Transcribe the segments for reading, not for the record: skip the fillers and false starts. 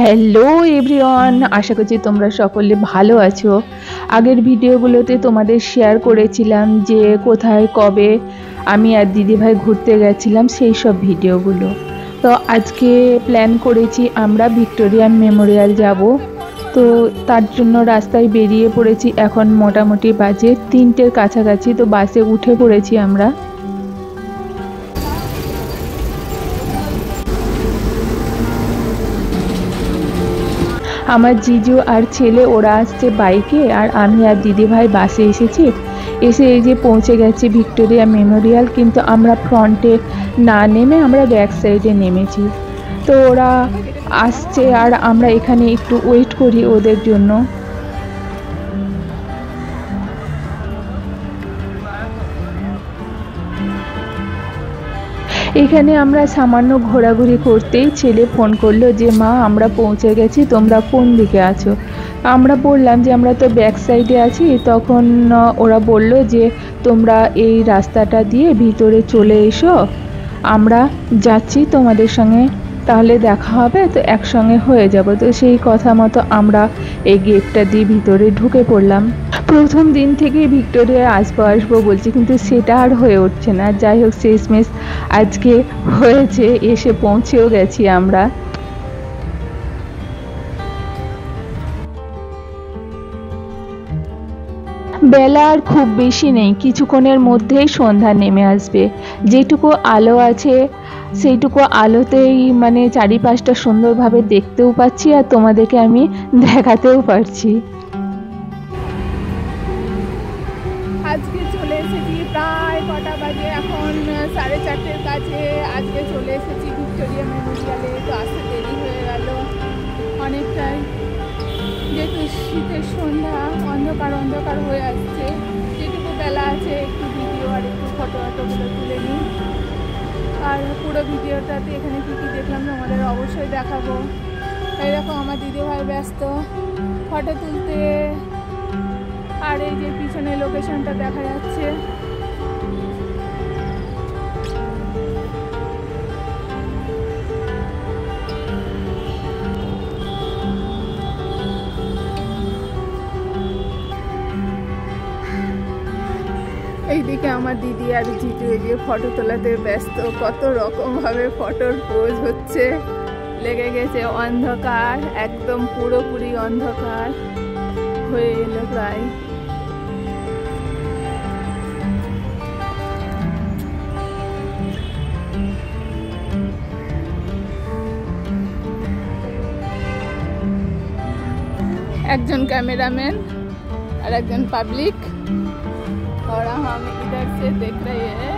Hello everyone, আশা করছি তোমরা সকলে ভালো আছো। আগের ভিডিওগুলোতে তোমাদের শেয়ার করেছিলাম যে কোথায় কবে আমি আর দিদিভাই ঘুরতে গেছিলাম, সেই সব ভিডিওগুলো। তো আজকে প্ল্যান করেছি আমরা ভিক্টোরিয়া মেমোরিয়াল যাব। তো তার জন্য রাস্তায় বেরিয়ে পড়েছি। এখন মোটামুটি বাজে 3টের কাছাকাছি। তো বাসে উঠে পড়েছি আমরা। আমার জিজু আর ছেলে ওরা আসছে বাইকে, আর আমি আর দিদিভাই বাসে এসেছি। এসে এই যে পৌঁছে গেছি ভিক্টোরিয়া মেমোরিয়াল, কিন্তু আমরা ফ্রন্টে না নেমে আমরা ব্যাক সাইডে নেমেছি। তো ওরা আসছে আর আমরা এখানে একটু ওয়েট করি ওদের জন্য। এখানে আমরা সামান্য ঘোরাঘুরি করতেই ছেলে ফোন করলো যে মা আমরা পৌঁছে গেছি, তোমরা কোন দিকে আছো। আমরা বললাম যে আমরা তো ব্যাক সাইডে আছি। তখন ওরা বলল যে তোমরা এই রাস্তাটা দিয়ে ভিতরে চলে এসো, আমরা যাচ্ছি তোমাদের সঙ্গে, তাহলে দেখা হবে, তো একসঙ্গে হয়ে যাব। তো সেই কথা মতো আমরা এই গেটটা দিয়ে ভিতরে ঢুকে পড়লাম। প্রথম দিন থেকেই ভিক্টোরিয়ায় আসবো বলছি, কিন্তু সেটা আর হয়ে উঠছে না। যাই হোক, শেষমেশ আজকে হয়েছে, এসে পৌঁছেও গেছি আমরা। বেলা আর খুব বেশি নেই, কিছুক্ষণের মধ্যেই সন্ধ্যা নেমে আসবে। যেটুকু আলো আছে সেইটুকু আলোতেই মানে চারিপাশটা সুন্দরভাবে দেখতেও পাচ্ছি আর তোমাদেরকে আমি দেখাতেও পারছি। আজকে চলে এসেছি প্রায় কটা বাজে, এখন 4:30 কাছে। আজকে চলে এসেছি ভিক্টোরিয়া মেমোরিয়ালে। তো আসতে দেরি হয়ে গেল অনেকটাই, যেহেতু শীতের সন্ধ্যা, অন্ধকার অন্ধকার হয়ে আসছে। যেটুকু বেলা আছে একটু ভিডিও আর একটু ফটোগুলো তুলে নিই। আর পুরো ভিডিওটাতে এখানে কী কী দেখলাম তোমাদের অবশ্যই দেখাবো। এইরকম আমার দিদিভাই ব্যস্ত ফটো তুলতে। আর এই যে পিছনে লোকেশনটা দেখা যাচ্ছে। এইদিকে আমার দিদি আর জিজু যে ফটো তোলাতে ব্যস্ত, কত রকমভাবে ফটোর পোজ হচ্ছে। লেগে গেছে অন্ধকার, একদম পুরোপুরি অন্ধকার হয়ে এলো প্রায়। একজন कैमरामैन और एकजन पब्लिक, और हम इधर से देख रहे हैं।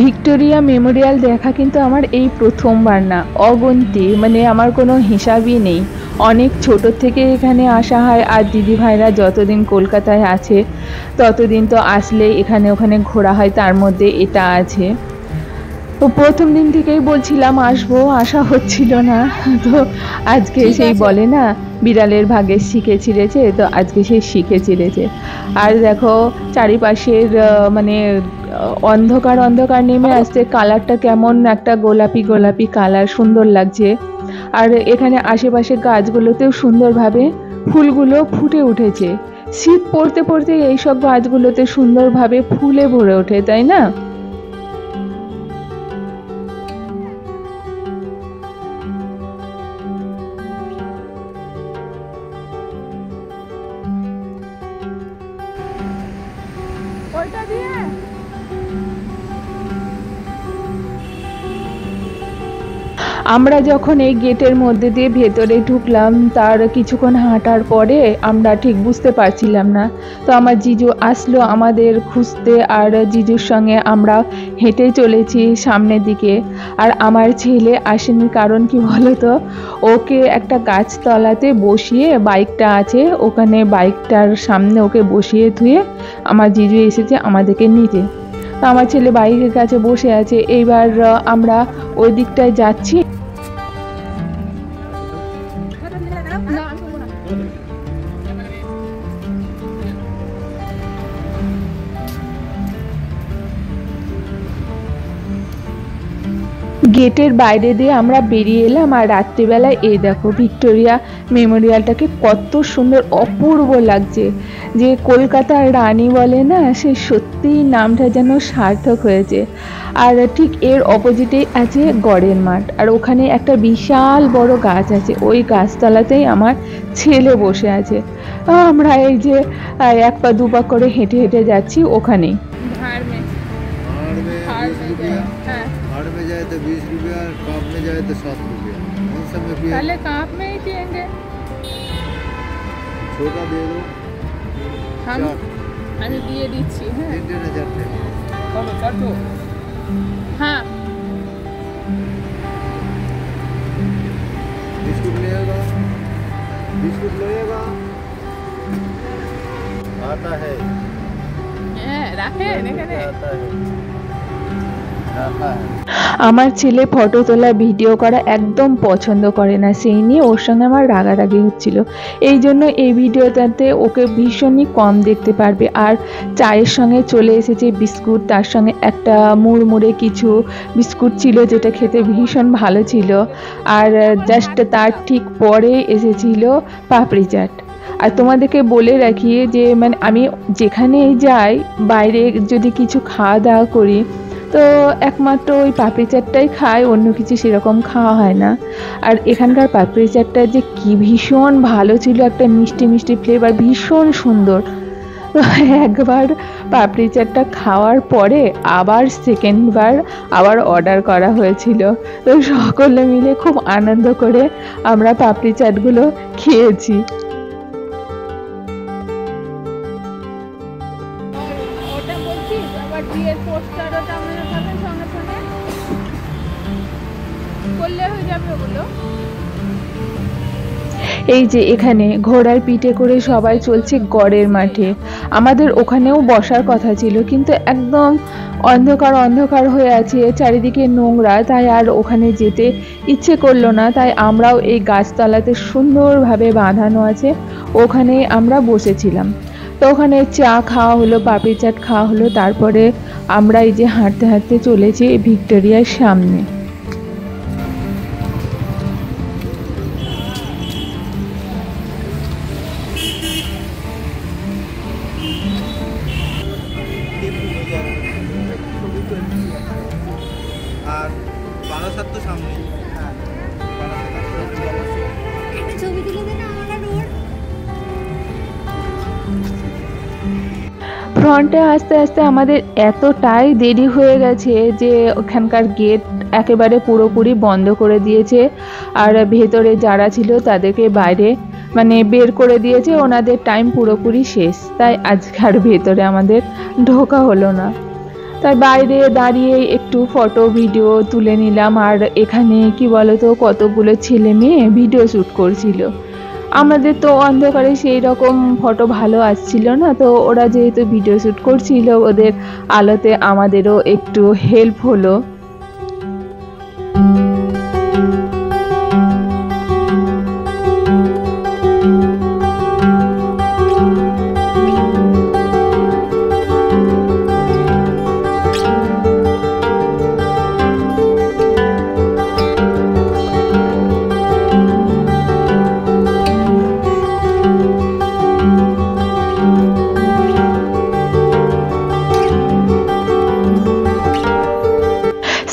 ভিক্টোরিয়া মেমোরিয়াল দেখা কিন্তু আমার এই প্রথমবার না, অগুন্তি, মানে আমার কোনো হিসাবই নেই। অনেক ছোট থেকে এখানে আসা হয়, আর দিদি ভাইরা যতদিন কলকাতায় আছে ততদিন তো আসলে এখানে ওখানে ঘোরা হয়, তার মধ্যে এটা আছে। তো প্রথম দিন থেকেই বলছিলাম আসবো, আসা হচ্ছিল না। তো আজকে সেই বলে না বিড়ালের ভাগে শিখে ছিঁড়েছে, তো আজকে সেই শিখে ছিঁড়েছে। আর দেখো চারিপাশের মানে অন্ধকার অন্ধকার নেমে আসছে, কালারটা কেমন একটা গোলাপি গোলাপি কালার, সুন্দর লাগছে। আর এখানে আশেপাশে গাছগুলোতেও সুন্দরভাবে ফুলগুলো ফুটে উঠেছে। শীত পড়তে পড়তে এইসব গাছগুলোতে সুন্দরভাবে ফুলে ভরে ওঠে, তাই না? আমরা যখন এই গেটের মধ্যে দিয়ে ভেতরে ঢুকলাম, তার কিছুক্ষণ হাঁটার পরে আমরা ঠিক বুঝতে পারছিলাম না। তো আমার জিজু আসলো আমাদের খুঁজতে, আর জিজুর সঙ্গে আমরা হেঁটে চলেছি সামনের দিকে। আর আমার ছেলে আসেনি, কারণ কি বলো তো, ওকে একটা গাছতলাতে বসিয়ে, বাইকটা আছে ওখানে, বাইকটার সামনে ওকে বসিয়ে ধুয়ে আমার জিজু এসেছে আমাদেরকে নিতে। আমার ছেলে বাইকের কাছে বসে আছে। এইবার আমরা ওই দিকটায় যাচ্ছি। গেটের বাইরে দিয়ে আমরা বেরিয়ে এলাম, আর রাত্রিবেলায় এই দেখো ভিক্টোরিয়া মেমোরিয়ালটাকে কত সুন্দর অপূর্ব লাগছে। যে কলকাতার রানী বলে না, সে সত্যিই নামটা যেন সার্থক হয়েছে। আর ঠিক এর অপোজিটেই আছে গড়ের মাঠ, আর ওখানে একটা বিশাল বড় গাছ আছে, ওই গাছতলাতেই আমার ছেলে বসে আছে। আমরা এই যে 1 পা 2 পা করে হেঁটে হেঁটে যাচ্ছি ওখানেই। हाड़ में जाए तो 20 रुपया, काप में जाए तो 7 रुपया। कौन सा में पिए? पहले काप में ही पियेंगे। छोटा दे दो। हम আমি দিয়ে দিচ্ছি। হ্যাঁ 3-4 হ্যাঁ बिस्कुट लेगा, बिस्कुट लेगा। आता है, হ্যাঁ রাখেন এখানে। आता है, रखा है। আমার ছেলে ফটো তোলা ভিডিও করা একদম পছন্দ করে না, সেই নিয়ে ওর সঙ্গে আমার রাগারাগি হচ্ছিল। এই জন্য এই ভিডিওটাতে ওকে ভীষণই কম দেখতে পারবে। আর চায়ের সঙ্গে চলে এসেছে বিস্কুট, তার সঙ্গে একটা মুড়মুড়ে কিছু বিস্কুট ছিল যেটা খেতে ভীষণ ভালো ছিল। আর জাস্ট তার ঠিক পরে এসেছিল পাপড়ি চাট। আর তোমাদেরকে বলে রাখি যে মানে আমি যেখানেই যাই বাইরে যদি কিছু খাওয়া দাওয়া করি তো একমাত্র ওই পাপড়ি চাটটাই খাই, অন্য কিছু সেরকম খাওয়া হয় না। আর এখানকার পাপড়ি চাটটা যে কি ভীষণ ভালো ছিল, একটা মিষ্টি মিষ্টি ফ্লেভার, ভীষণ সুন্দর। তো একবার পাপড়ি চাটটা খাওয়ার পরে আবার সেকেন্ডবার আবার অর্ডার করা হয়েছিল। তো সকলে মিলে খুব আনন্দ করে আমরা পাপড়ি চাটগুলো খেয়েছি। ওটা বলছি আবার বিয়ের পোস্টারও টাঙানো থাকে সঙ্গে সঙ্গে, করলে হয়ে যাবে ওগুলো। এই যে এখানে ঘোড়ার পিঠে করে সবাই চলছে গড়ের মাঠে। আমাদের ওখানেও বসার কথা ছিল, কিন্তু একদম অন্ধকার অন্ধকার হয়ে আছে, চারিদিকে নোংরা, তাই আর ওখানে যেতে ইচ্ছে করলো না। তাই আমরাও এই গাছতলাতে সুন্দরভাবে বাঁধানো আছে ওখানে আমরা বসেছিলাম। তো ওখানে চা খাওয়া হলো, পাপড়ি চাট খাওয়া হলো, তারপরে আমরা এই যে হাঁটতে হাঁটতে চলেছি ভিক্টোরিয়ার সামনে। আর বারাসাত তো সামনে। একটা ছবি তুলে দে না আমার আর ওর। ফ্রন্টে আসতে আসতে আমাদের এতটাই দেরি হয়ে গেছে যে ওখানকার গেট একেবারে পুরোপুরি বন্ধ করে দিয়েছে, আর ভেতরে যারা ছিল তাদেরকে বাইরে মানে বের করে দিয়েছে, ওনাদের টাইম পুরোপুরি শেষ। তাই আজকাল ভেতরে আমাদের ঢোকা হলো না। তাই বাইরে দাঁড়িয়ে একটু ফটো ভিডিও তুলে নিলাম। আর এখানে কি বলতো কতগুলো ছেলে মেয়ে ভিডিও শ্যুট করছিল। আমাদের তো অন্ধকারে সেই রকম ফটো ভালো আসছিল না, তো ওরা যেহেতু ভিডিও শ্যুট করছিল ওদের আলোতে আমাদেরও একটু হেল্প হলো।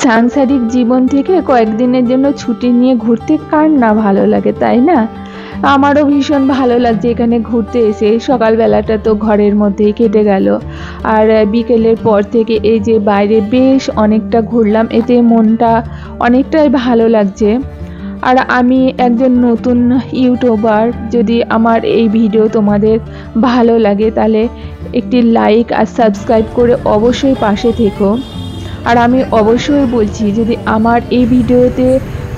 সাংসারিক জীবন থেকে কয়েকদিনের জন্য ছুটি নিয়ে ঘুরতে কার না ভালো লাগে, তাই না? আমারও ভীষণ ভালো লাগছে এখানে ঘুরতে এসে। সকালবেলাটা তো ঘরের মধ্যেই কেটে গেল, আর বিকেলের পর থেকে এই যে বাইরে বেশ অনেকটা ঘুরলাম, এতে মনটা অনেকটাই ভালো লাগছে। আর আমি একজন নতুন ইউটিউবার, যদি আমার এই ভিডিও তোমাদের ভালো লাগে তাহলে একটি লাইক আর সাবস্ক্রাইব করে অবশ্যই পাশে থেকো। আর আমি অবশ্যই বলছি যদি আমার এই ভিডিওতে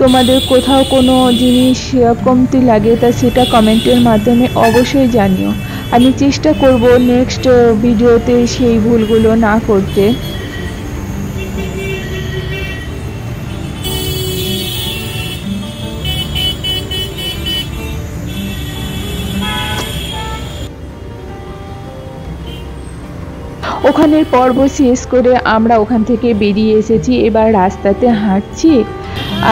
তোমাদের কোথাও কোনো জিনিস কমতি লাগে তা সেটা কমেন্টের মাধ্যমে অবশ্যই জানিও। আমি চেষ্টা করব নেক্সট ভিডিওতে সেই ভুলগুলো না করতে। ওখানের পর্ব শেষ করে আমরা ওখান থেকে বেরিয়ে এসেছি, এবার রাস্তাতে হাঁটছি।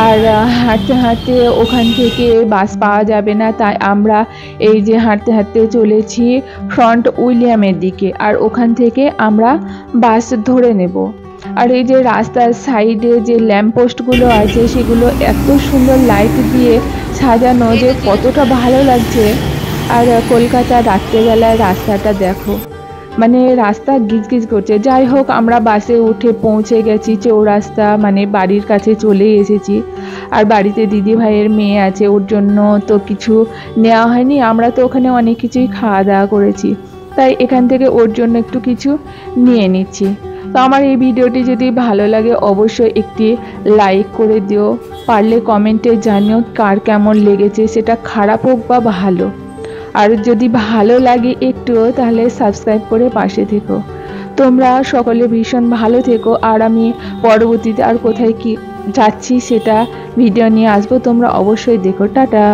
আর হাঁটতে হাঁটতে ওখান থেকে বাস পাওয়া যাবে না, তাই আমরা এই যে হাঁটতে হাঁটতে চলেছি ফ্রন্ট উইলিয়ামের দিকে, আর ওখান থেকে আমরা বাস ধরে নেব। আর এই যে রাস্তার সাইডে যে ল্যাম্পপোস্টগুলো আছে সেগুলো এত সুন্দর লাইট দিয়ে সাজানো যে কতটা ভালো লাগছে। আর কলকাতা রাত্রেবেলায় রাস্তাটা দেখো, মানে রাস্তা গিজগিজ করছে। যাই হোক, আমরা বাসে উঠে পৌঁছে গেছি চৌরাস্তা, মানে বাড়ির কাছে চলে এসেছি। আর বাড়িতে দিদি ভাইয়ের মেয়ে আছে, ওর জন্য তো কিছু নেওয়া হয়নি, আমরা তো ওখানে অনেক কিছুই খাওয়া দাওয়া করেছি, তাই এখান থেকে ওর জন্য একটু কিছু নিয়ে নিচ্ছি। তো আমার এই ভিডিওটি যদি ভালো লাগে অবশ্যই একটি লাইক করে দিও, পারলে কমেন্টে জানিও কার কেমন লেগেছে, সেটা খারাপ হোক বা ভালো। আর যদি ভালো লাগে একটুও তাহলে সাবস্ক্রাইব করে পাশে থেকো। তোমরা সকলে ভীষণ ভালো থেকো। আর আমি পরবর্তীতে আর কোথায় কি যাচ্ছি সেটা ভিডিও নিয়ে আসবো, তোমরা অবশ্যই দেখো। টাটা।